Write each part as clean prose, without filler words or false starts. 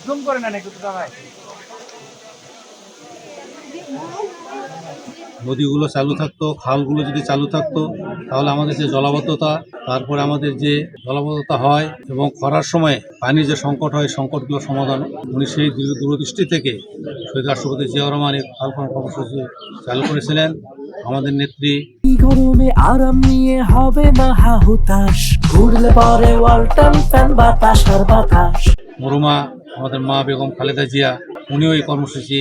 Zoom করে নেন একটু ভাই। নদীগুলো চালু থাকতো, খালগুলো যদি চালু থাকতো, তাহলে আমাদের যে জলাবদ্ধতা, তারপরে আমাদের যে জলাবদ্ধতা হয় এবং খরার সময় পানির যে সংকট হয়, সংকটগুলো সমাধান উনি সেই দূরদৃষ্টি থেকে শহীদ রাষ্ট্রপতি জিয়াউর রহমান এই খাল খনন কর্মসূচি চালু করেছিলেন। আমাদের নেত্রী গরমে আরাম নিয়ে হবে না হাহুতাশ, ঘুরলে পরে ওয়ালটন ফ্যান বাতাস আর বাতাস। মরুমা আমাদের মা বেগম খালেদা জিয়া, উনিও এই কর্মসূচি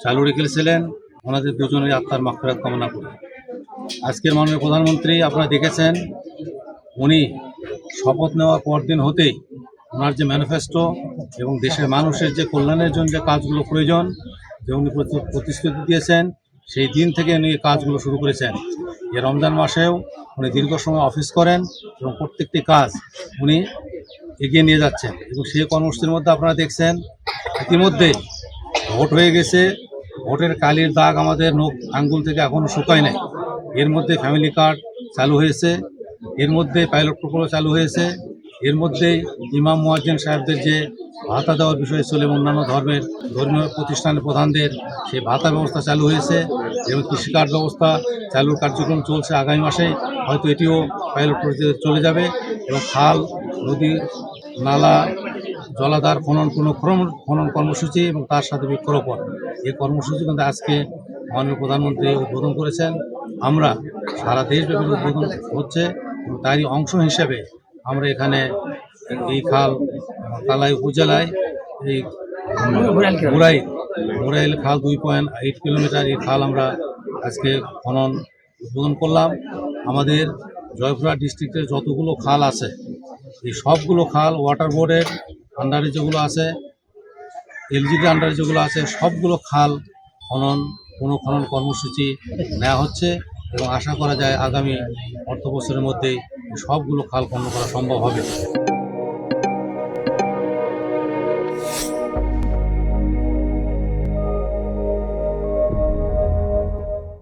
চালু রেখেছিলেন। ওনাদের দুজনের আত্মার মাগফিরাত কামনা করি। আজকের মাননীয় প্রধানমন্ত্রী আপনারা দেখেছেন, উনি শপথ নেওয়ার পরদিন হতেই ওনার যে ম্যানিফেস্টো এবং দেশের মানুষের যে কল্যাণের জন্য যে কাজগুলো প্রয়োজন, যে উনি প্রতিশ্রুতি দিয়েছেন, সেই দিন থেকে উনি এই কাজগুলো শুরু করেছেন। এই রমজান মাসেও উনি দীর্ঘ সময় অফিস করেন এবং প্রত্যেকটি কাজ উনি এগিয়ে নিয়ে যাচ্ছেন। এবং সেই কর্মসূচির মধ্যে আপনারা দেখছেন ইতিমধ্যেই ভোট হয়ে গেছে, ভোটের কালির দাগ আমাদের নখ আঙ্গুল থেকে এখনও শুকায় নাই। এর মধ্যে ফ্যামিলি কার্ড চালু হয়েছে, এর মধ্যে পাইলট প্রকল্প চালু হয়েছে, এর মধ্যেই ইমাম মুয়াজ্জিন সাহেবদের যে ভাতা দেওয়ার বিষয় ছিল এবং অন্যান্য ধর্মীয় প্রতিষ্ঠানের প্রধানদের সেই ভাতা ব্যবস্থা চালু হয়েছে এবং কৃষিকার্ড ব্যবস্থা চালুর কার্যক্রম চলছে। আগামী মাসে হয়তো এটিও পাইলট পর্যায়ে চলে যাবে এবং খাল, নদী, নালা, জলাধার খনন কর্মসূচি এবং তার সাথে বৃক্ষরোপণ, এই কর্মসূচি কিন্তু আজকে মাননীয় প্রধানমন্ত্রী উদ্বোধন করেছেন। আমরা সারা দেশব্যাপী উদ্বোধন হচ্ছে এবং তারই অংশ হিসেবে আমরা এখানে এই খাল কালাই উপজেলায় এই মুরাইল খাল 2.8 কিলোমিটার এই খাল আমরা আজকে খনন উদ্বোধন করলাম। আমাদের জয়পুরহাট ডিস্ট্রিক্টের যতগুলো খাল আছে, এই সবগুলো খাল ওয়াটার বোর্ডের আন্ডারে যেগুলো আছে, এলজিডির আন্ডারে যেগুলো আছে, সবগুলো খাল খনন কর্মসূচি নেওয়া হচ্ছে এবং আশা করা যায় আগামী অর্থবছরের মধ্যেই সবগুলো খাল খনন করা সম্ভব হবে।